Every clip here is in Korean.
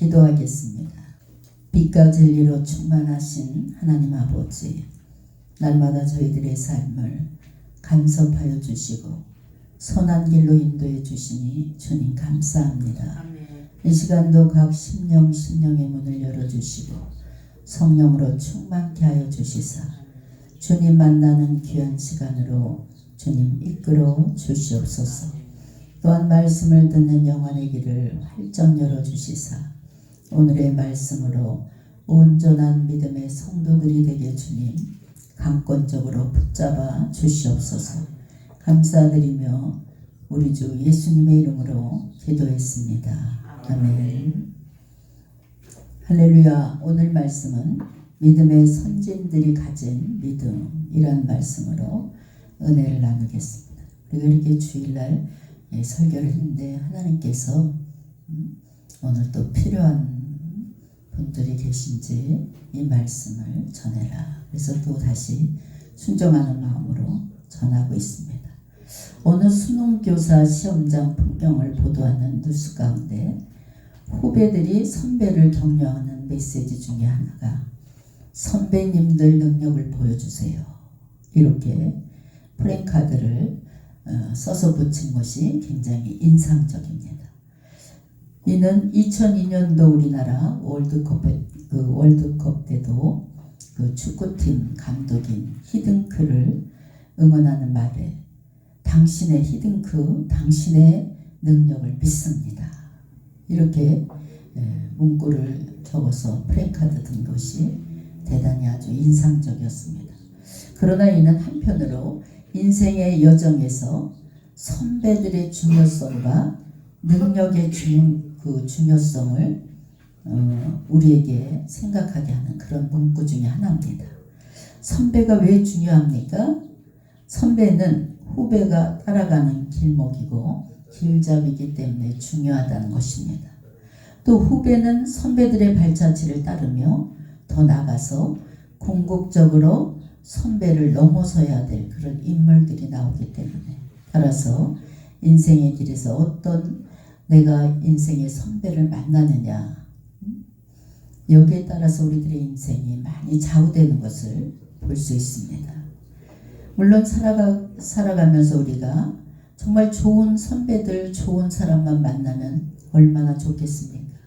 기도하겠습니다. 빛과 진리로 충만하신 하나님 아버지, 날마다 저희들의 삶을 간섭하여 주시고 선한 길로 인도해 주시니 주님 감사합니다. 아멘. 이 시간도 각 심령의 문을 열어주시고 성령으로 충만케 하여 주시사 주님 만나는 귀한 시간으로 주님 이끌어 주시옵소서. 또한 말씀을 듣는 영혼의 길을 활짝 열어주시사 오늘의 말씀으로 온전한 믿음의 성도들이 되게 주님 강권적으로 붙잡아 주시옵소서. 감사드리며 우리 주 예수님의 이름으로 기도했습니다. 아멘. 할렐루야. 오늘 말씀은 믿음의 선진들이 가진 믿음이란 말씀으로 은혜를 나누겠습니다. 우리가 이렇게 주일날 설교를 했는데 하나님께서 오늘 또 필요한 분들이 계신지 이 말씀을 전해라. 그래서 또 다시 순종하는 마음으로 전하고 있습니다. 어느 수능교사 시험장 풍경을 보도하는 뉴스 가운데 후배들이 선배를 격려하는 메시지 중에 하나가 선배님들 능력을 보여주세요. 이렇게 플랜카드를 써서 붙인 것이 굉장히 인상적입니다. 이는 2002년도 우리나라 월드컵 때도 그 축구팀 감독인 히딩크를 응원하는 말에 당신의 히딩크, 당신의 능력을 믿습니다. 이렇게 문구를 적어서 플래카드 든 것이 대단히 아주 인상적이었습니다. 그러나 이는 한편으로 인생의 여정에서 선배들의 중요성과 능력의 중요성을 우리에게 생각하게 하는 그런 문구 중에 하나입니다. 선배가 왜 중요합니까? 선배는 후배가 따라가는 길목이고 길잡이기 때문에 중요하다는 것입니다. 또 후배는 선배들의 발자취를 따르며 더 나아가서 궁극적으로 선배를 넘어서야 될 그런 인물들이 나오기 때문에 따라서 인생의 길에서 어떤 내가 인생의 선배를 만나느냐 여기에 따라서 우리들의 인생이 많이 좌우되는 것을 볼 수 있습니다. 물론 살아가면서 우리가 정말 좋은 선배들, 좋은 사람만 만나면 얼마나 좋겠습니까?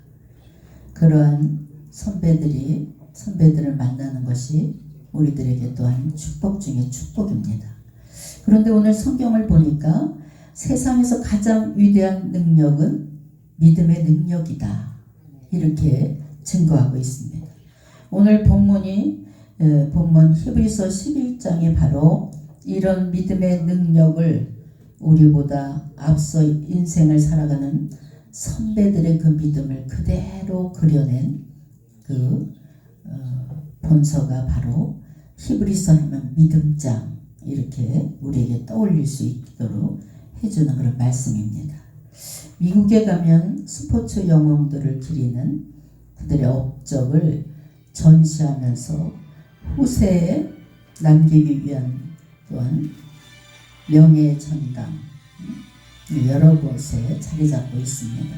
그러한 선배들을 만나는 것이 우리들에게 또한 축복 중에 축복입니다. 그런데 오늘 성경을 보니까 세상에서 가장 위대한 능력은 믿음의 능력이다. 이렇게 증거하고 있습니다. 오늘 본문 히브리서 11장에 바로 이런 믿음의 능력을 우리보다 앞서 인생을 살아가는 선배들의 그 믿음을 그대로 그려낸 그 본서가 바로 히브리서 하면 믿음장 이렇게 우리에게 떠올릴 수 있도록 해주는 그런 말씀입니다. 미국에 가면 스포츠 영웅들을 기리는 그들의 업적을 전시하면서 후세에 남기기 위한 또한 명예의 전당 여러 곳에 자리 잡고 있습니다.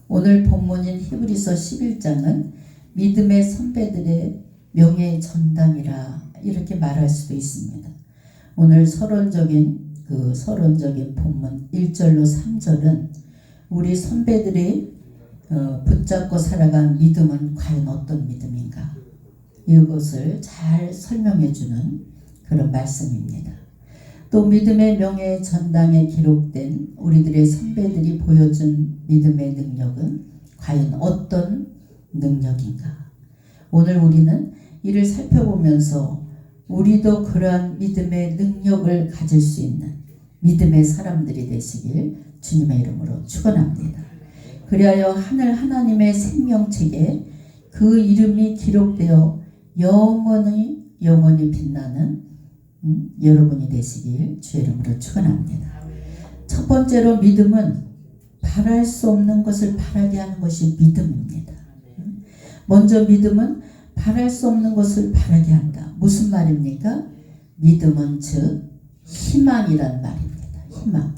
오늘 본문인 히브리서 11장은 믿음의 선배들의 명예의 전당이라 이렇게 말할 수도 있습니다. 오늘 서론적인 본문 1절로 3절은 우리 선배들이 붙잡고 살아간 믿음은 과연 어떤 믿음인가? 이것을 잘 설명해 주는 그런 말씀입니다. 또 믿음의 명예의 전당에 기록된 우리들의 선배들이 보여준 믿음의 능력은 과연 어떤 능력인가? 오늘 우리는 이를 살펴보면서 우리도 그러한 믿음의 능력을 가질 수 있는 믿음의 사람들이 되시길 주님의 이름으로 축원합니다. 그리하여 하늘 하나님의 생명책에 그 이름이 기록되어 영원히 빛나는 여러분이 되시길 주의 이름으로 축원합니다. 첫 번째로 믿음은 바랄 수 없는 것을 바라게 하는 것이 믿음입니다. 먼저 믿음은 바랄 수 없는 것을 바라게 한다. 무슨 말입니까? 믿음은 즉 희망이란 말입니다. 희망.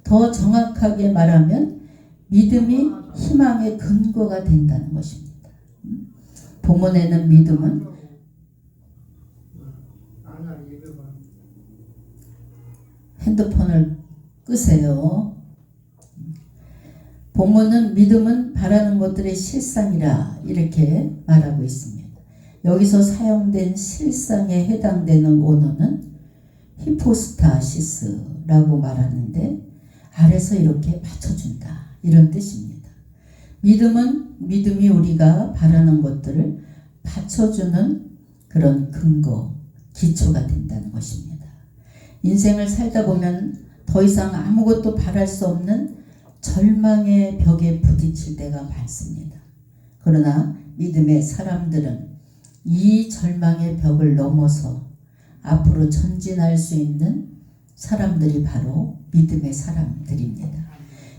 더 정확하게 말하면 믿음이 희망의 근거가 된다는 것입니다. 본문에는 믿음은 핸드폰을 끄세요. 본문은 믿음은 바라는 것들의 실상이라 이렇게 말하고 있습니다. 여기서 사용된 실상에 해당되는 원어는 히포스타시스라고 말하는데 아래서 이렇게 받쳐준다 이런 뜻입니다. 믿음은 믿음이 우리가 바라는 것들을 받쳐주는 그런 근거, 기초가 된다는 것입니다. 인생을 살다 보면 더 이상 아무것도 바랄 수 없는 절망의 벽에 부딪힐 때가 많습니다. 그러나 믿음의 사람들은 이 절망의 벽을 넘어서 앞으로 전진할 수 있는 사람들이 바로 믿음의 사람들입니다.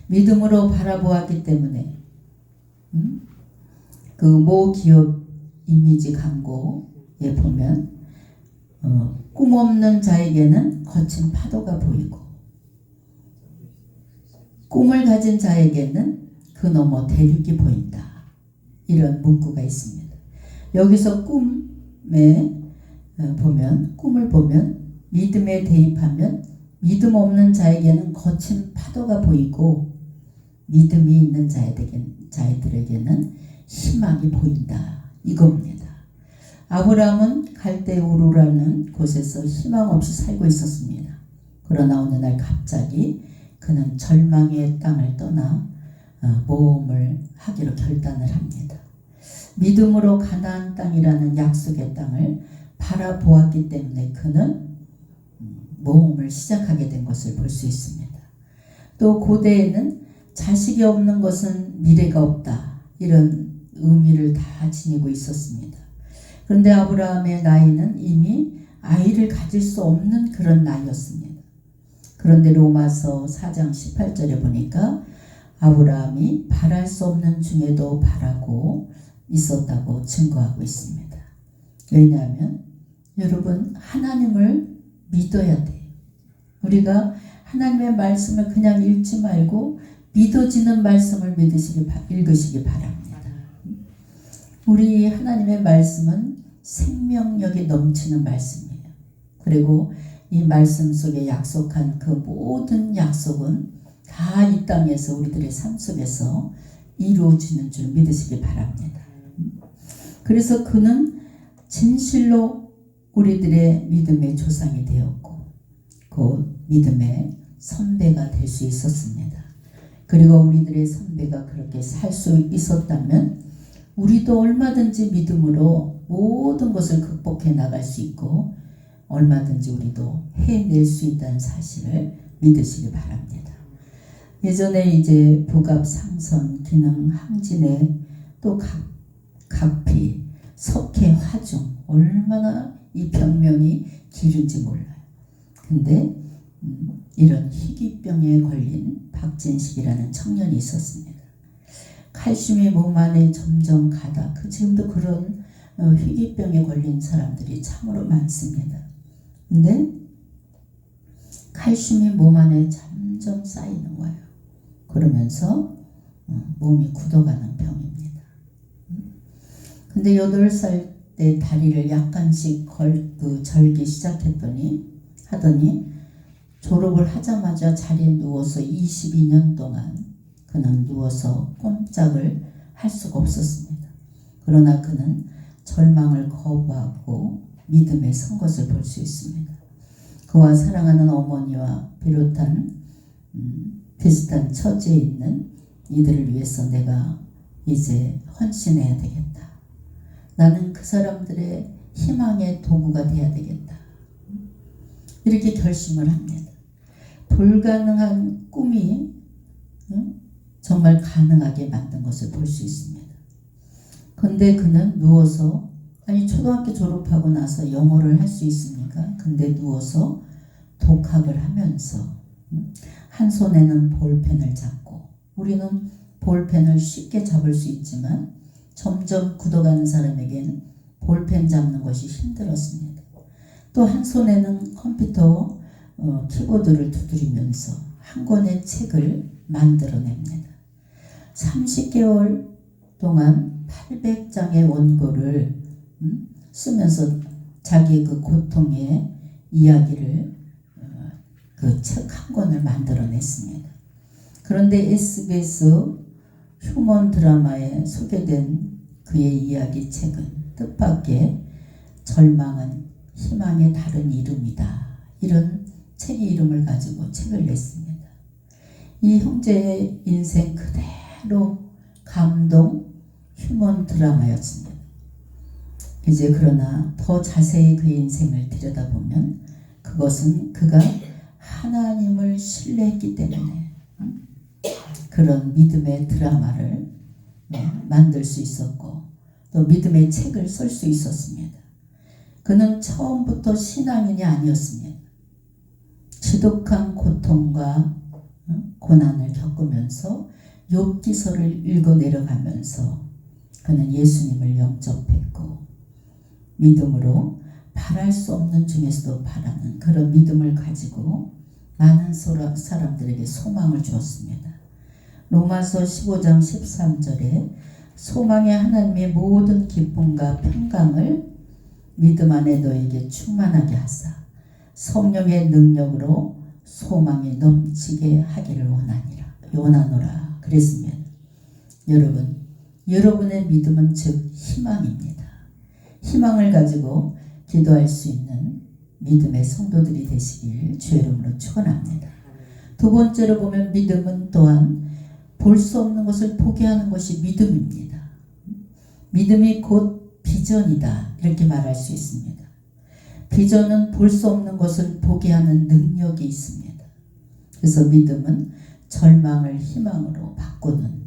믿음으로 바라보았기 때문에 그 모 기업 이미지 광고에 보면 꿈 없는 자에게는 거친 파도가 보이고 꿈을 가진 자에게는 그 너머 대륙이 보인다. 이런 문구가 있습니다. 여기서 꿈을 보면 믿음에 대입하면 믿음 없는 자에게는 거친 파도가 보이고 믿음이 있는 자들에게는 희망이 보인다. 이겁니다. 아브라함은 갈대우르라는 곳에서 희망 없이 살고 있었습니다. 그러나 어느 날 갑자기 그는 절망의 땅을 떠나 모험을 하기로 결단을 합니다. 믿음으로 가나안 땅이라는 약속의 땅을 바라보았기 때문에 그는 모험을 시작하게 된 것을 볼 수 있습니다. 또 고대에는 자식이 없는 것은 미래가 없다. 이런 의미를 다 지니고 있었습니다. 그런데 아브라함의 나이는 이미 아이를 가질 수 없는 그런 나이였습니다. 그런데 로마서 4장 18절에 보니까 아브라함이 바랄 수 없는 중에도 바라고 있었다고 증거하고 있습니다. 왜냐하면 여러분 하나님을 믿어야 돼요. 우리가 하나님의 말씀을 그냥 읽지 말고 믿어지는 말씀을 읽으시기 바랍니다. 우리 하나님의 말씀은 생명력이 넘치는 말씀이에요. 그리고 이 말씀 속에 약속한 그 모든 약속은 다 이 땅에서 우리들의 삶 속에서 이루어지는 줄 믿으시기 바랍니다. 그래서 그는 진실로 우리들의 믿음의 조상이 되었고 그 믿음의 선배가 될 수 있었습니다. 그리고 우리들의 선배가 그렇게 살 수 있었다면 우리도 얼마든지 믿음으로 모든 것을 극복해 나갈 수 있고 얼마든지 우리도 해낼 수 있다는 사실을 믿으시기 바랍니다. 예전에 이제 북압, 상선, 기능, 항진에 또 각피, 석회, 화중 얼마나 이 병명이 길은지 몰라요. 근데 이런 희귀병에 걸린 박진식이라는 청년이 있었습니다. 칼슘이 몸 안에 점점 가다. 지금도 그런 희귀병에 걸린 사람들이 참으로 많습니다. 근데 칼슘이 몸 안에 점점 쌓이는 거예요. 그러면서 몸이 굳어가는 병입니다. 근데 8살 때 다리를 약간씩 절기 하더니 졸업을 하자마자 자리에 누워서 22년 동안 그는 누워서 꼼짝을 할 수가 없었습니다. 그러나 그는 절망을 거부하고 믿음에 선 것을 볼 수 있습니다. 그와 사랑하는 어머니와 비슷한 처지에 있는 이들을 위해서 내가 이제 헌신해야 되겠다. 나는 그 사람들의 희망의 도구가 되어야 되겠다. 이렇게 결심을 합니다. 불가능한 꿈이 정말 가능하게 만든 것을 볼 수 있습니다. 그런데 그는 누워서 초등학교 졸업하고 나서 영어를 할 수 있습니까? 근데 누워서 독학을 하면서 한 손에는 볼펜을 잡고 우리는 볼펜을 쉽게 잡을 수 있지만 점점 굳어가는 사람에게는 볼펜 잡는 것이 힘들었습니다. 또 한 손에는 컴퓨터 키보드를 두드리면서 한 권의 책을 만들어냅니다. 30개월 동안 800장의 원고를 쓰면서 자기 그 고통의 이야기를 그 책 한 권을 만들어냈습니다. 그런데 SBS 휴먼 드라마에 소개된 그의 이야기 책은 뜻밖의 절망은 희망의 다른 이름이다. 이런 책의 이름을 가지고 책을 냈습니다. 이 형제의 인생 그대로 감동 휴먼 드라마였습니다. 이제 그러나 더 자세히 그의 인생을 들여다보면 그것은 그가 하나님을 신뢰했기 때문에 그런 믿음의 드라마를 만들 수 있었고 또 믿음의 책을 쓸 수 있었습니다. 그는 처음부터 신앙인이 아니었습니다. 지독한 고통과 고난을 겪으면서 욥기서를 읽어 내려가면서 그는 예수님을 영접했고 믿음으로 바랄 수 없는 중에서도 바라는 그런 믿음을 가지고 많은 사람들에게 소망을 주었습니다. 로마서 15장 13절에 소망의 하나님의 모든 기쁨과 평강을 믿음 안에 너에게 충만하게 하사 성령의 능력으로 소망이 넘치게 하기를 원하노라 그랬습니다. 여러분, 여러분의 믿음은 즉 희망입니다. 희망을 가지고 기도할 수 있는 믿음의 성도들이 되시길 주의 이름으로 축원합니다. 두 번째로 보면 믿음은 또한 볼 수 없는 것을 보게 하는 것이 믿음입니다. 믿음이 곧 비전이다 이렇게 말할 수 있습니다. 비전은 볼 수 없는 것을 보게 하는 능력이 있습니다. 그래서 믿음은 절망을 희망으로 바꾸는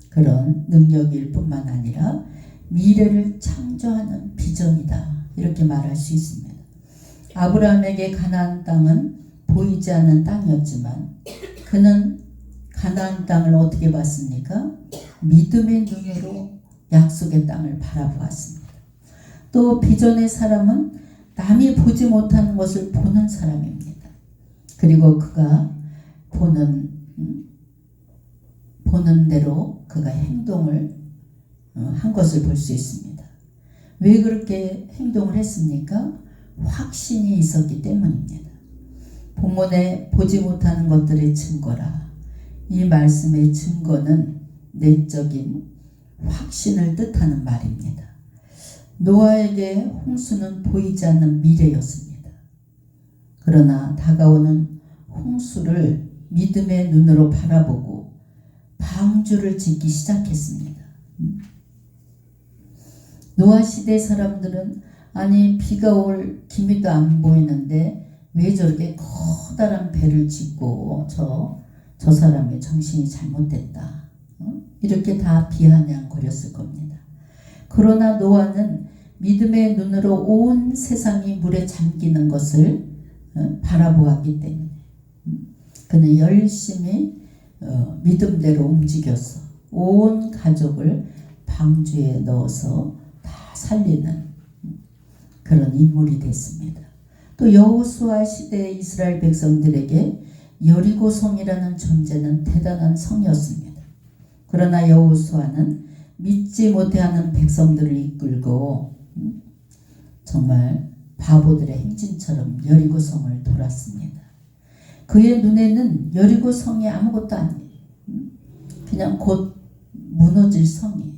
그런 능력일 뿐만 아니라 미래를 창조하는 비전이다 이렇게 말할 수 있습니다. 아브라함에게 가나안 땅은 보이지 않는 땅이었지만 그는 가나안 땅을 어떻게 봤습니까? 믿음의 눈으로 약속의 땅을 바라보았습니다. 또 비전의 사람은 남이 보지 못하는 것을 보는 사람입니다. 그리고 그가 보는 대로 그가 행동을 한 것을 볼 수 있습니다. 왜 그렇게 행동을 했습니까? 확신이 있었기 때문입니다. 본문에 보지 못하는 것들의 증거라. 이 말씀의 증거는 내적인 확신을 뜻하는 말입니다. 노아에게 홍수는 보이지 않는 미래였습니다. 그러나 다가오는 홍수를 믿음의 눈으로 바라보고 방주를 짓기 시작했습니다. 노아 시대 사람들은 아니 비가 올 기미도 안 보이는데 왜 저렇게 커다란 배를 짓고 저 사람의 정신이 잘못됐다. 이렇게 다 비아냥거렸을 겁니다. 그러나 노아는 믿음의 눈으로 온 세상이 물에 잠기는 것을 바라보았기 때문에 그는 열심히 믿음대로 움직여서 온 가족을 방주에 넣어서 다 살리는 그런 인물이 됐습니다. 또 여호수아 시대의 이스라엘 백성들에게 여리고성이라는 존재는 대단한 성이었습니다. 그러나 여호수아는 믿지 못해하는 백성들을 이끌고 정말 바보들의 행진처럼 여리고성을 돌았습니다. 그의 눈에는 여리고성이 아무것도 아니에요. 그냥 곧 무너질 성이에요.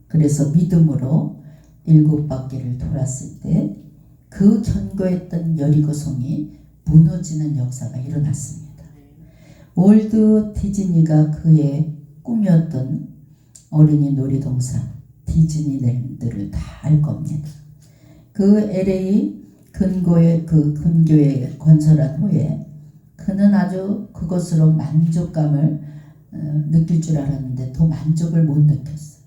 그래서 믿음으로 7바퀴를 돌았을 때 그 견고했던 여리고성이 무너지는 역사가 일어났습니다. 월트 디즈니가 그의 꿈이었던 어린이 놀이동산 디즈니랜드를 다 알 겁니다. 그 LA 근교에 건설한 후에 그는 아주 그것으로 만족감을 느낄 줄 알았는데 더 만족을 못 느꼈어요.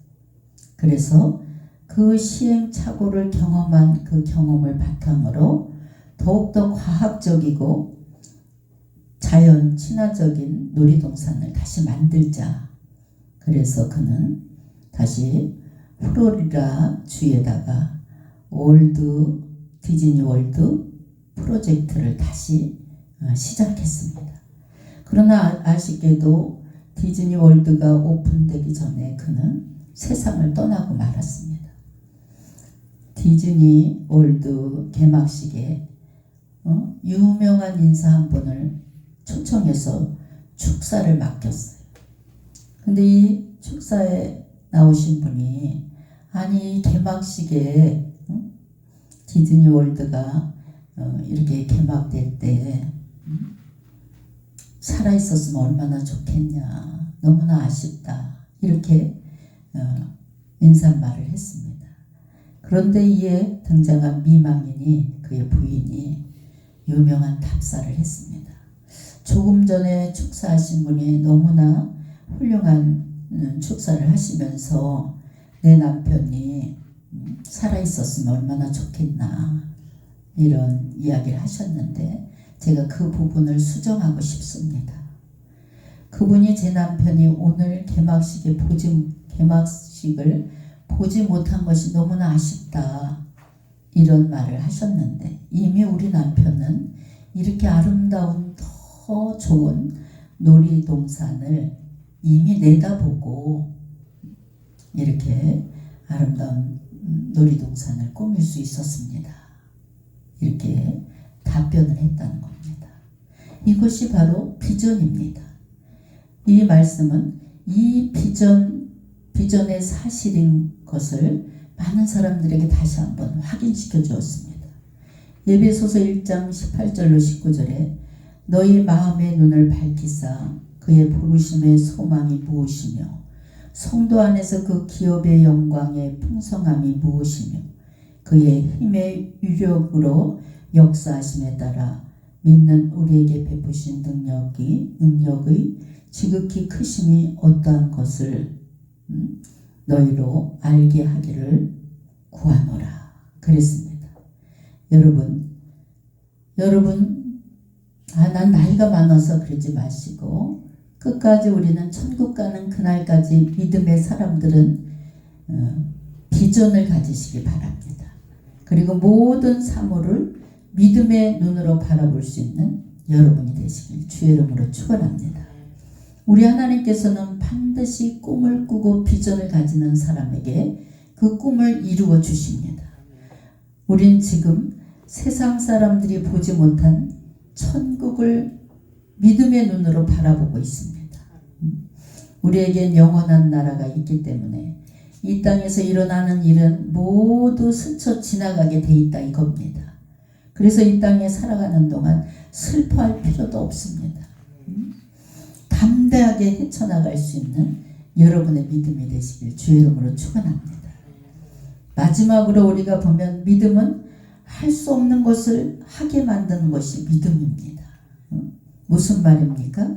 그래서 그 시행착오를 경험한 그 경험을 바탕으로 더욱더 과학적이고 자연 친화적인 놀이동산을 다시 만들자. 그래서 그는 다시 플로리다 주에다가 디즈니 월드 프로젝트를 다시 시작했습니다. 그러나 아쉽게도 디즈니 월드가 오픈되기 전에 그는 세상을 떠나고 말았습니다. 디즈니 월드 개막식에 유명한 인사 한 분을 초청해서 축사를 맡겼어요. 근데 이 축사에 나오신 분이 아니 개막식에 디즈니 월드가 이렇게 개막될 때 살아있었으면 얼마나 좋겠냐, 너무나 아쉽다, 이렇게 인사말을 했습니다. 그런데 이에 등장한 미망인이, 그의 부인이 유명한 답사를 했습니다. 조금 전에 축사하신 분이 너무나 훌륭한 축사를 하시면서 내 남편이 살아있었으면 얼마나 좋겠나, 이런 이야기를 하셨는데 제가 그 부분을 수정하고 싶습니다. 그분이 제 남편이 오늘 개막식을 보지 못한 것이 너무나 아쉽다, 이런 말을 하셨는데 이미 우리 남편은 이렇게 아름다운 더 좋은 놀이동산을 이미 내다보고 이렇게 아름다운 놀이동산을 꾸밀 수 있었습니다. 이렇게 답변을 했다는 겁니다. 이것이 바로 비전입니다. 이 말씀은 이 비전의 사실인 것을 많은 사람들에게 다시 한번 확인시켜 주었습니다. 에베소서 1장 18절로 19절에 너희 마음의 눈을 밝히사 그의 부르심의 소망이 무엇이며 성도 안에서 그 기업의 영광의 풍성함이 무엇이며 그의 힘의 유력으로 역사하심에 따라 믿는 우리에게 베푸신 능력의 지극히 크심이 어떠한 것을 너희로 알게 하기를 구하노라 그랬습니다. 여러분 난 나이가 많아서 그러지 마시고 끝까지 우리는 천국 가는 그날까지 믿음의 사람들은 비전을 가지시기 바랍니다. 그리고 모든 사물을 믿음의 눈으로 바라볼 수 있는 여러분이 되시길 주의 이름으로 축원합니다. 우리 하나님께서는 반드시 꿈을 꾸고 비전을 가지는 사람에게 그 꿈을 이루어 주십니다. 우린 지금 세상 사람들이 보지 못한 천국을 믿음의 눈으로 바라보고 있습니다. 우리에겐 영원한 나라가 있기 때문에 이 땅에서 일어나는 일은 모두 스쳐 지나가게 돼 있다 이겁니다. 그래서 이 땅에 살아가는 동안 슬퍼할 필요도 없습니다. 담대하게 헤쳐나갈 수 있는 여러분의 믿음이 되시길 주의 이름으로 축원합니다. 마지막으로 우리가 보면 믿음은 할 수 없는 것을 하게 만드는 것이 믿음입니다. 무슨 말입니까?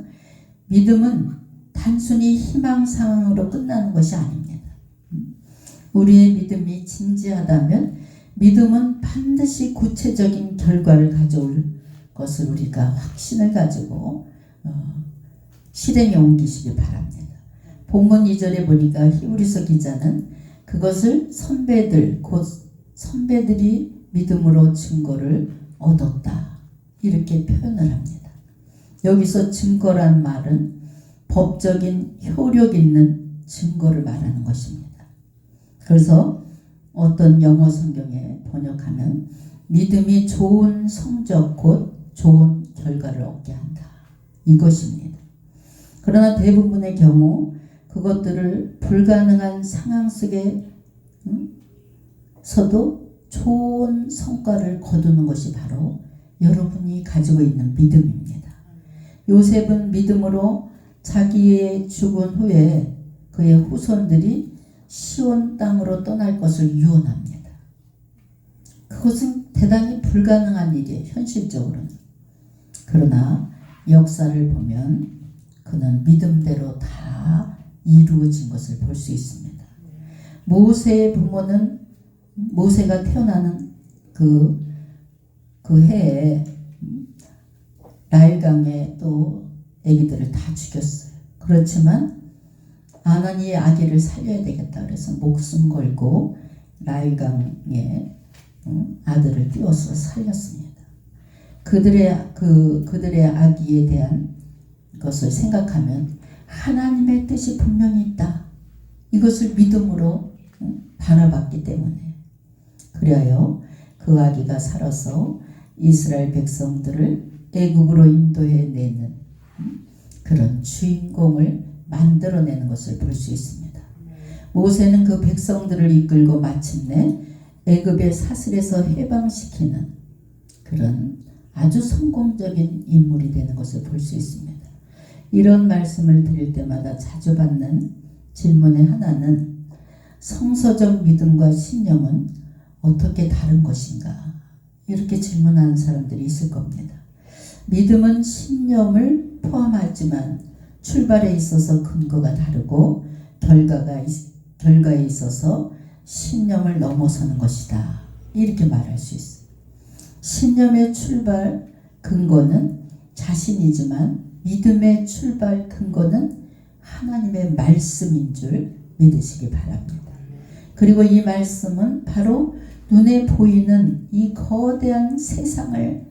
믿음은 단순히 희망사항으로 끝나는 것이 아닙니다. 우리의 믿음이 진지하다면 믿음은 반드시 구체적인 결과를 가져올 것을 우리가 확신을 가지고 실행에 옮기시기 바랍니다. 본문 2절에 보니까 히브리서 기자는 그것을 선배들이 믿음으로 증거를 얻었다 이렇게 표현을 합니다. 여기서 증거란 말은 법적인 효력 있는 증거를 말하는 것입니다. 그래서 어떤 영어 성경에 번역하면 믿음이 좋은 성적 곧 좋은 결과를 얻게 한다 이것입니다. 그러나 대부분의 경우 그것들을 불가능한 상황 속에서도 좋은 성과를 거두는 것이 바로 여러분이 가지고 있는 믿음입니다. 요셉은 믿음으로 자기의 죽은 후에 그의 후손들이 시온 땅으로 떠날 것을 유언합니다. 그것은 대단히 불가능한 일이에요. 현실적으로는. 그러나 역사를 보면 그는 믿음대로 다 이루어진 것을 볼 수 있습니다. 모세의 부모는 모세가 태어나는 그 해에 나일강에 또 아기들을 다 죽였어요. 그렇지만 아나니의 아기를 살려야 되겠다 그래서 목숨 걸고 나일강에 아들을 띄워서 살렸습니다. 그들의 아기에 대한 것을 생각하면 하나님의 뜻이 분명히 있다. 이것을 믿음으로 바라봤기 때문에 그리하여 그 아기가 살아서 이스라엘 백성들을 애굽으로 인도해내는 그런 주인공을 만들어내는 것을 볼 수 있습니다. 모세는 그 백성들을 이끌고 마침내 애굽의 사슬에서 해방시키는 그런 아주 성공적인 인물이 되는 것을 볼 수 있습니다. 이런 말씀을 드릴 때마다 자주 받는 질문의 하나는 성서적 믿음과 신념은 어떻게 다른 것인가? 이렇게 질문하는 사람들이 있을 겁니다. 믿음은 신념을 포함하지만 출발에 있어서 근거가 다르고 결과에 있어서 신념을 넘어서는 것이다. 이렇게 말할 수 있어요. 신념의 출발 근거는 자신이지만 믿음의 출발 근거는 하나님의 말씀인 줄 믿으시기 바랍니다. 그리고 이 말씀은 바로 눈에 보이는 이 거대한 세상을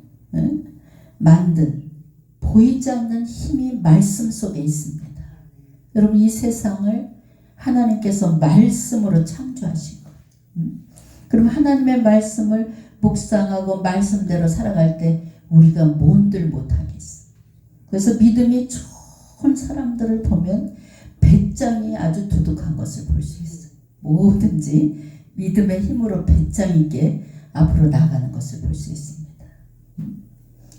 만든 보이지 않는 힘이 말씀 속에 있습니다. 여러분 이 세상을 하나님께서 말씀으로 창조하신 거예요. 그럼 하나님의 말씀을 묵상하고 말씀대로 살아갈 때 우리가 뭔들 못하겠어. 그래서 믿음이 좋은 사람들을 보면 배짱이 아주 두둑한 것을 볼 수 있어요. 뭐든지 믿음의 힘으로 배짱 있게 앞으로 나가는 것을 볼 수 있습니다.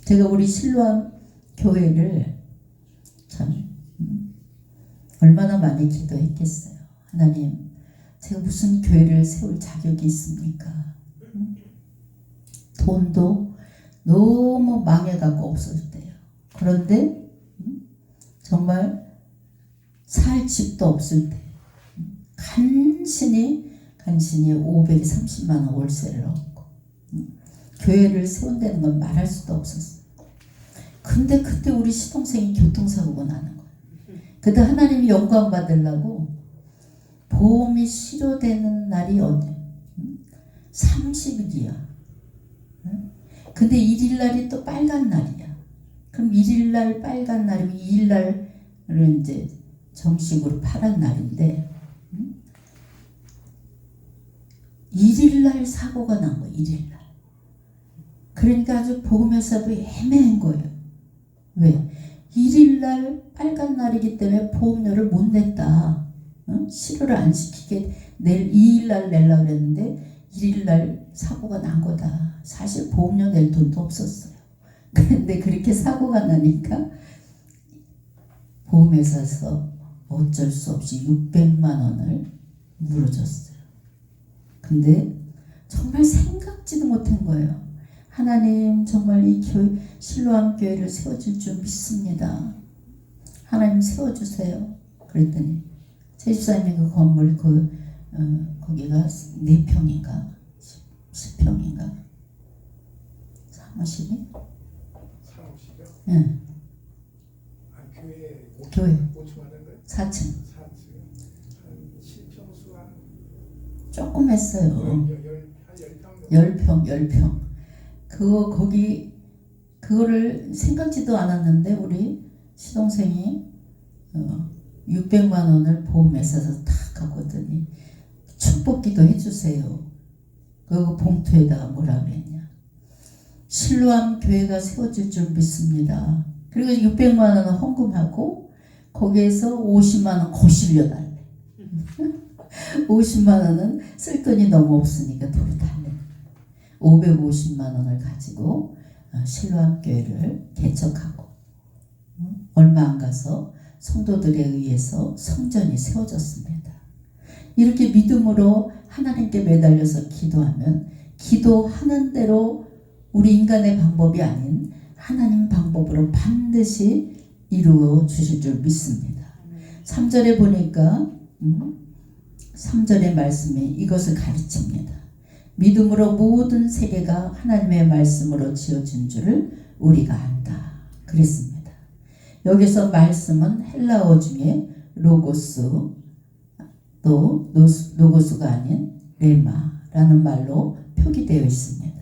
제가 우리 실로암 교회를 참 얼마나 많이 기도했겠어요. 하나님, 제가 무슨 교회를 세울 자격이 있습니까? 돈도 너무 망해갖고 없을 때요. 그런데 정말 살 집도 없을 때 간신히 530만 원 월세를 얻고 교회를 세운다는 건 말할 수도 없었어요. 근데 그때 우리 시동생이 교통사고가 나는 거예요. 그때 하나님이 영광 받으려고 보험이 실효되는 날이 어디? 30일이야. 근데 1일 날이 또 빨간 날이야. 그럼 1일 날 빨간 날이면 2일 날을 이제 정식으로 파란 날인데 1일 날 사고가 난 거야. 1일 날. 그러니까 아주 보험회사도 애매한 거예요. 왜? 1일 날 빨간 날이기 때문에 보험료를 못 냈다. 실효를 안 시키게 내일 2일 날 내려고 그랬는데 1일 날 사고가 난 거다. 사실 보험료 낼 돈도 없었어요. 그런데 그렇게 사고가 나니까 보험회사에서 어쩔 수 없이 600만 원을 물어줬어요. 근데 정말 생각지도 못한 거예요. 하나님 정말 이 실로암 교회를 세워줄 줄 믿습니다. 하나님 세워주세요. 그랬더니 제 집사님이 그 건물 거기가 4평인가 10평인가 사무실이? 사무실이요? 네. 교회 4층. 한 10평수 한 조금 했어요. 10평. 10평. 그거를 생각지도 않았는데 우리 시동생이 600만 원을 보험회사에서 탁 갖고더니 축복기도 해주세요. 그 봉투에다가 뭐라 그랬냐. 실로암 교회가 세워질 줄 믿습니다. 그리고 600만 원은 헌금하고 거기에서 50만 원 거실려달래. 50만 원은 쓸 돈이 너무 없으니까 도로 달래. 550만 원을 가지고 실로암 교회를 개척하고 얼마 안 가서 성도들에 의해서 성전이 세워졌습니다. 이렇게 믿음으로 하나님께 매달려서 기도하면 기도하는 대로 우리 인간의 방법이 아닌 하나님 방법으로 반드시 이루어 주실 줄 믿습니다. 3절에 보니까 3절의 말씀이 이것을 가르칩니다. 믿음으로 모든 세계가 하나님의 말씀으로 지어진 줄을 우리가 안다. 그랬습니다. 여기서 말씀은 헬라어 중에 로고스 또 로고스가 아닌 레마라는 말로 표기되어 있습니다.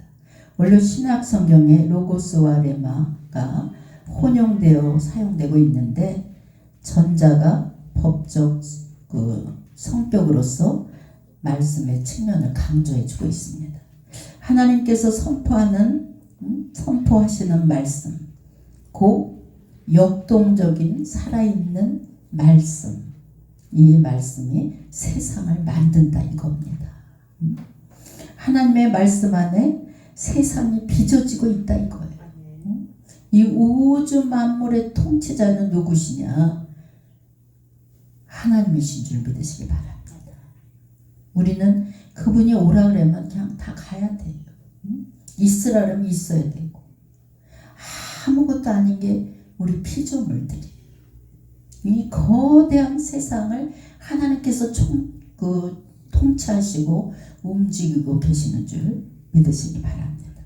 원래 신약 성경에 로고스와 레마가 혼용되어 사용되고 있는데 전자가 법적 성격으로서 말씀의 측면을 강조해주고 있습니다. 하나님께서 선포하시는 말씀, 곧 역동적인 살아있는 말씀, 이 말씀이 세상을 만든다 이겁니다. 하나님의 말씀 안에 세상이 빚어지고 있다 이거예요. 이 우주 만물의 통치자는 누구시냐? 하나님이신 줄 믿으시기 바랍니다. 우리는 그분이 오라 그러면 그냥 다 가야 돼요. 있으라면 있어야 되고, 아무것도 아닌 게 우리 피조물들이에요. 이 거대한 세상을 하나님께서 통치하시고 움직이고 계시는 줄 믿으시기 바랍니다.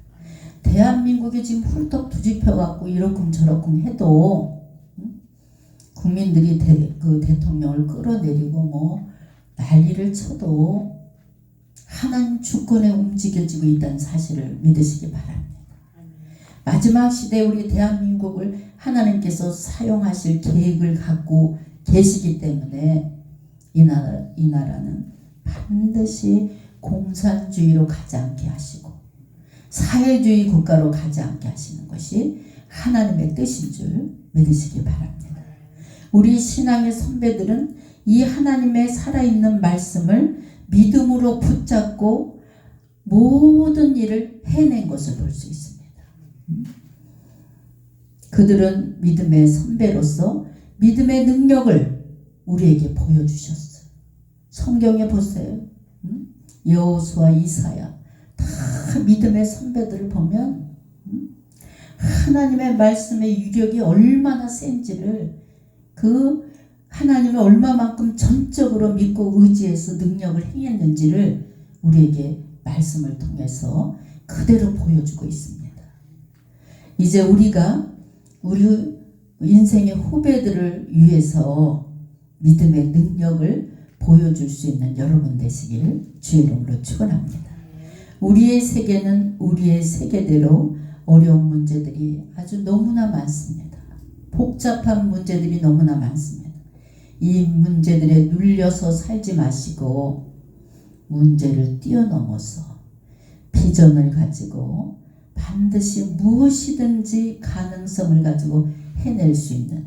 대한민국이 지금 훌떡 뒤집혀갖고 이러쿵 저러쿵 해도 국민들이 대통령을 끌어내리고 난리를 쳐도 하나님 주권에 움직여지고 있다는 사실을 믿으시기 바랍니다. 마지막 시대에 우리 대한민국을 하나님께서 사용하실 계획을 갖고 계시기 때문에 이 나라는 반드시 공산주의로 가지 않게 하시고 사회주의 국가로 가지 않게 하시는 것이 하나님의 뜻인 줄 믿으시기 바랍니다. 우리 신앙의 선배들은 이 하나님의 살아있는 말씀을 믿음으로 붙잡고 모든 일을 해낸 것을 볼 수 있습니다. 그들은 믿음의 선배로서 믿음의 능력을 우리에게 보여주셨어요. 성경에 보세요. 여호수아, 이사야 다 믿음의 선배들을 보면 하나님의 말씀의 유력이 얼마나 센지를 하나님을 얼마만큼 전적으로 믿고 의지해서 능력을 행했는지를 우리에게 말씀을 통해서 그대로 보여주고 있습니다. 이제 우리가 우리 인생의 후배들을 위해서 믿음의 능력을 보여줄 수 있는 여러분 되시길 주의 이름으로 축원합니다. 우리의 세계는 우리의 세계대로 어려운 문제들이 아주 너무나 많습니다. 복잡한 문제들이 너무나 많습니다. 이 문제들에 눌려서 살지 마시고 문제를 뛰어넘어서 비전을 가지고 반드시 무엇이든지 가능성을 가지고 해낼 수 있는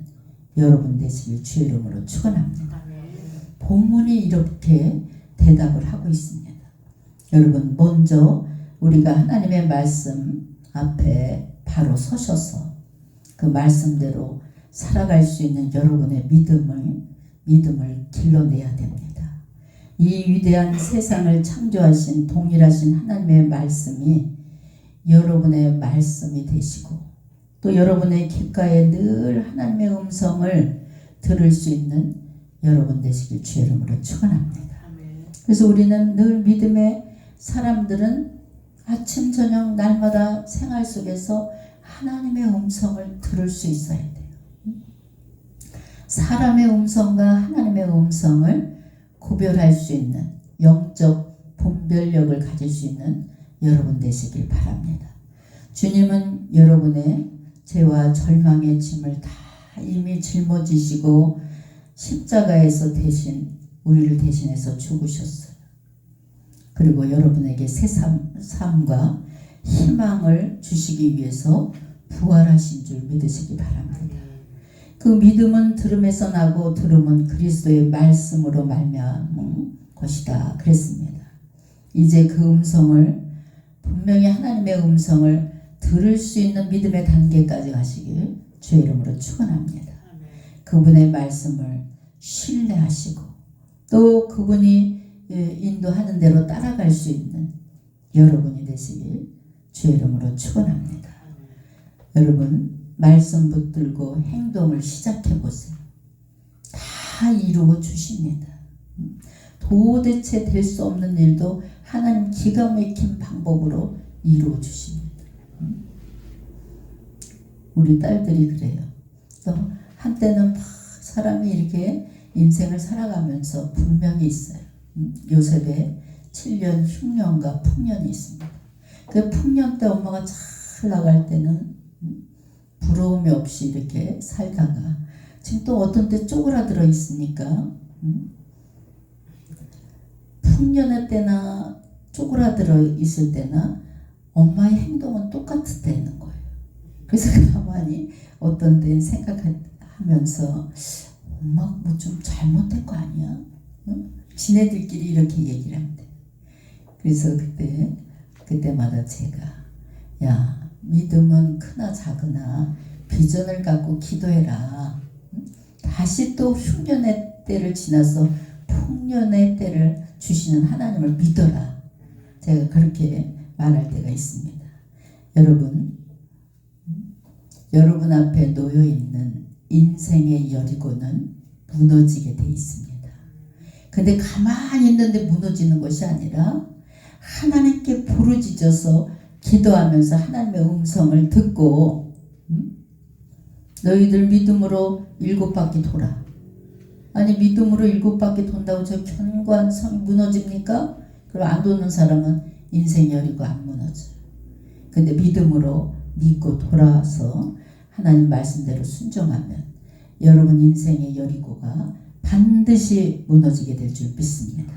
여러분 되시길 주의 이름으로 축원합니다. 본문이 이렇게 대답을 하고 있습니다. 여러분, 먼저 우리가 하나님의 말씀 앞에 바로 서셔서 그 말씀대로 살아갈 수 있는 여러분의 믿음을 길러내야 됩니다. 이 위대한 세상을 창조하신 동일하신 하나님의 말씀이 여러분의 말씀이 되시고 또 여러분의 귓가에 늘 하나님의 음성을 들을 수 있는 여러분 되시길 주의 이름으로 축원합니다. 그래서 우리는 늘 믿음의 사람들은 아침 저녁 날마다 생활 속에서 하나님의 음성을 들을 수 있어야 돼요. 사람의 음성과 하나님의 음성을 구별할 수 있는 영적 분별력을 가질 수 있는 여러분 되시길 바랍니다. 주님은 여러분의 죄와 절망의 짐을 다 이미 짊어지시고 십자가에서 우리를 대신해서 죽으셨어요. 그리고 여러분에게 새 삶과 희망을 주시기 위해서 부활하신 줄 믿으시기 바랍니다. 그 믿음은 들음에서 나고 들음은 그리스도의 말씀으로 말미암은 것이다 그랬습니다. 이제 그 음성을 분명히 하나님의 음성을 들을 수 있는 믿음의 단계까지 가시길 주의 이름으로 축원합니다. 그분의 말씀을 신뢰하시고 또 그분이 인도하는 대로 따라갈 수 있는 여러분이 되시길 주의 이름으로 축원합니다. 여러분, 말씀 붙들고 행동을 시작해 보세요. 다 이루어 주십니다. 도대체 될 수 없는 일도 하나님 기가 막힌 방법으로 이루어 주십니다. 우리 딸들이 그래요. 또 한때는 막 사람이 이렇게 인생을 살아가면서 분명히 있어요. 요셉의 7년 흉년과 풍년이 있습니다. 그 풍년 때 엄마가 잘 나갈 때는 부러움이 없이 이렇게 살다가 지금 또 어떤 때 쪼그라들어 있으니까 풍년의 때나 쪼그라들어 있을 때나 엄마의 행동은 똑같다는 거예요. 그래서 가만히 어떤 때 생각하면서 엄마 뭐 좀 잘못된 거 아니야? 응? 지네들끼리 이렇게 얘기를 한대. 그래서 그때마다 제가 야 믿음은 크나 작으나 비전을 갖고 기도해라. 응? 다시 또 흉년의 때를 지나서 풍년의 때를 주시는 하나님을 믿어라. 제가 그렇게 말할 때가 있습니다. 여러분 앞에 놓여 있는 인생의 여리고는 무너지게 돼 있습니다. 근데 가만히 있는데 무너지는 것이 아니라 하나님께 부르짖어서 기도하면서 하나님의 음성을 듣고 너희들 믿음으로 7바퀴 돌아. 아니 믿음으로 7바퀴 돈다고 저 견고한 성이 무너집니까? 그럼 안 도는 사람은 인생 여리고 안 무너져요. 근데 믿음으로 믿고 돌아와서 하나님 말씀대로 순종하면 여러분 인생의 여리고가 반드시 무너지게 될 줄 믿습니다.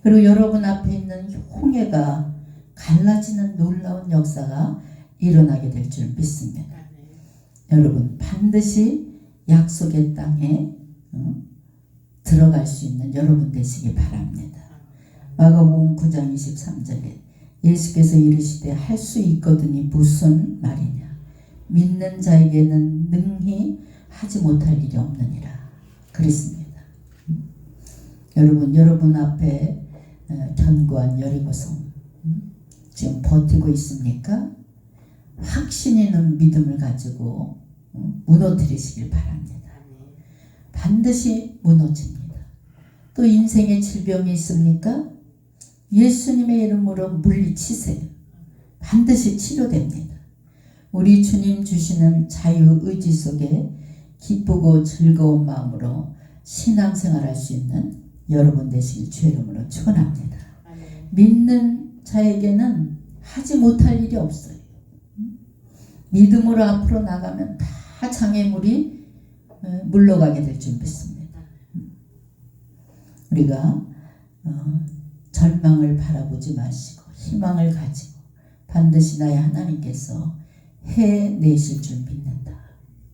그리고 여러분 앞에 있는 홍해가 갈라지는 놀라운 역사가 일어나게 될 줄 믿습니다. 여러분 반드시 약속의 땅에 들어갈 수 있는 여러분 되시기 바랍니다. 마가복음 9장 23절에 예수께서 이르시되 할 수 있거든이 무슨 말이냐. 믿는 자에게는 능히 하지 못할 일이 없느니라. 그랬습니다. 여러분 앞에 견고한 여리고성 지금 버티고 있습니까? 확신 있는 믿음을 가지고 무너뜨리시길 바랍니다. 반드시 무너집니다. 또 인생의 질병이 있습니까? 예수님의 이름으로 물리치세요. 반드시 치료됩니다. 우리 주님 주시는 자유의지 속에 기쁘고 즐거운 마음으로 신앙생활할 수 있는 여러분 되시길 주의 이름으로 축원합니다. 믿는 자에게는 하지 못할 일이 없어요. 믿음으로 앞으로 나가면 다 장애물이 물러가게 될 줄 믿습니다. 우리가 절망을 바라보지 마시고 희망을 가지고 반드시 나의 하나님께서 해내실 줄 믿는다.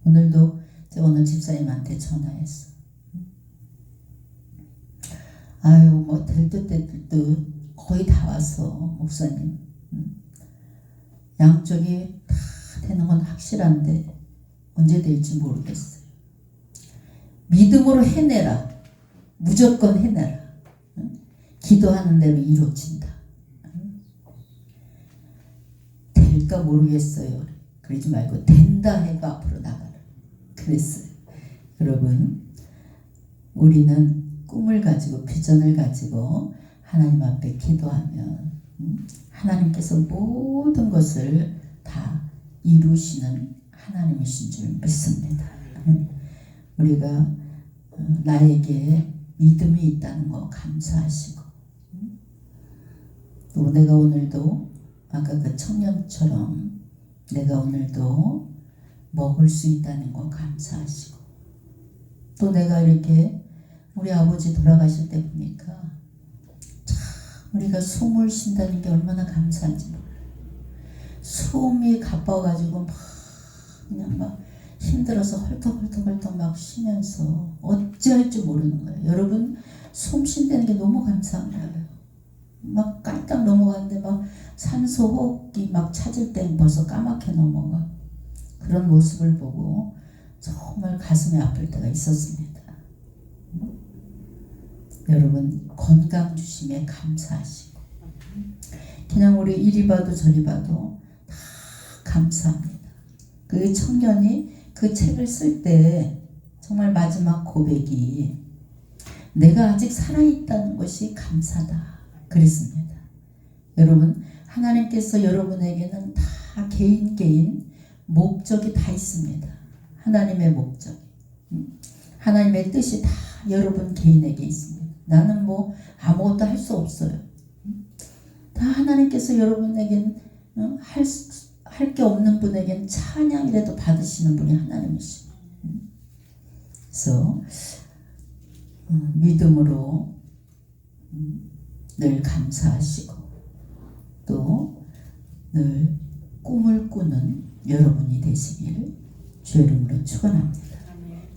오늘도 제가 오늘 집사님한테 전화했어. 아유 뭐 될 듯 거의 다 왔어 목사님. 양쪽이 다 되는 건 확실한데 언제 될지 모르겠어요. 믿음으로 해내라. 무조건 해내라. 기도하는 대로 이루어진다. 될까 모르겠어요. 그러지 말고 된다 해고 앞으로 나가라. 그랬어요. 여러분 우리는 꿈을 가지고 비전을 가지고 하나님 앞에 기도하면 하나님께서 모든 것을 다 이루시는 하나님이신 줄 믿습니다. 우리가 나에게 믿음이 있다는 거 감사하시고 또 내가 오늘도 아까 그 청년처럼 내가 오늘도 먹을 수 있다는 거 감사하시고 또 내가 이렇게 우리 아버지 돌아가실 때 보니까 참 우리가 숨을 쉰다는 게 얼마나 감사한지 몰라요. 숨이 가빠가지고 막 그냥 막 힘들어서 헐떡헐떡 막 쉬면서 어찌할 줄 모르는 거예요. 여러분 숨 쉰다는 게 너무 감사한 거예요. 막 깔딱 넘어가는데 막 산소 호흡기 막 찾을 때 벌써 까맣게 넘어가. 그런 모습을 보고 정말 가슴이 아플 때가 있었습니다. 여러분 건강 주심에 감사하시고 그냥 우리 이리 봐도 저리 봐도 다 감사합니다. 그 청년이 그 책을 쓸 때 정말 마지막 고백이 내가 아직 살아있다는 것이 감사다 그랬습니다. 여러분 하나님께서 여러분에게는 다 개인 목적이 다 있습니다. 하나님의 목적 하나님의 뜻이 다 여러분 개인에게 있습니다. 나는 뭐 아무것도 할 수 없어요. 다 하나님께서 여러분에게 할 할 게 없는 분에겐 찬양이라도 받으시는 분이 하나님이십니다. 그래서 믿음으로 늘 감사하시고 또 늘 꿈을 꾸는 여러분이 되시길 주의 이름으로 축원합니다.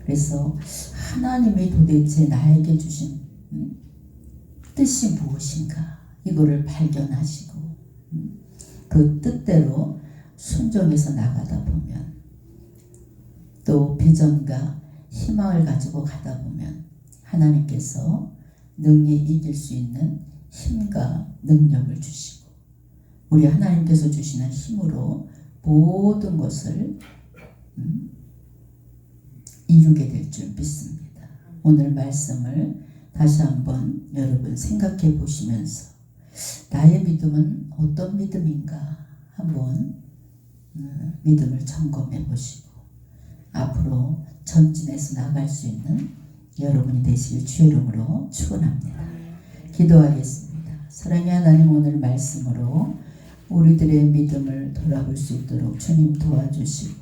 그래서 하나님이 도대체 나에게 주신 뜻이 무엇인가 이거를 발견하시고 그 뜻대로 순종해서 나가다 보면 또 비전과 희망을 가지고 가다 보면 하나님께서 능히 이길 수 있는 힘과 능력을 주시고 우리 하나님께서 주시는 힘으로 모든 것을 이루게 될 줄 믿습니다. 오늘 말씀을 다시 한번 여러분 생각해 보시면서 나의 믿음은 어떤 믿음인가 한번 믿음을 점검해 보시고 앞으로 전진해서 나갈 수 있는 여러분이 되실 주의 이름으로 축원합니다. 기도하겠습니다. 사랑의 하나님 오늘 말씀으로 우리들의 믿음을 돌아볼 수 있도록 주님 도와주시고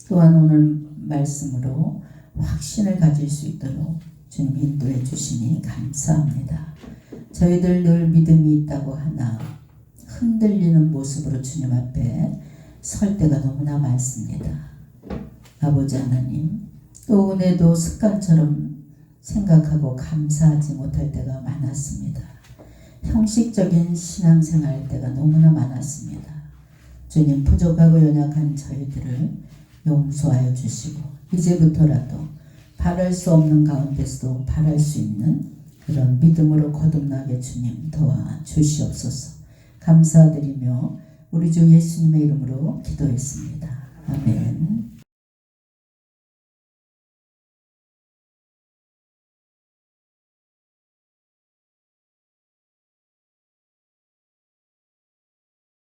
또한 오늘 말씀으로 확신을 가질 수 있도록 주님 인도해 주시니 감사합니다. 저희들 늘 믿음이 있다고 하나 흔들리는 모습으로 주님 앞에 설 때가 너무나 많습니다. 아버지 하나님 또 은혜도 습관처럼 생각하고 감사하지 못할 때가 많았습니다. 형식적인 신앙생활 할 때가 너무나 많았습니다. 주님 부족하고 연약한 저희들을 용서하여 주시고 이제부터라도 바랄 수 없는 가운데서도 바랄 수 있는 그런 믿음으로 거듭나게 주님 도와주시옵소서. 감사드리며 우리 주 예수님의 이름으로 기도했습니다. 아멘.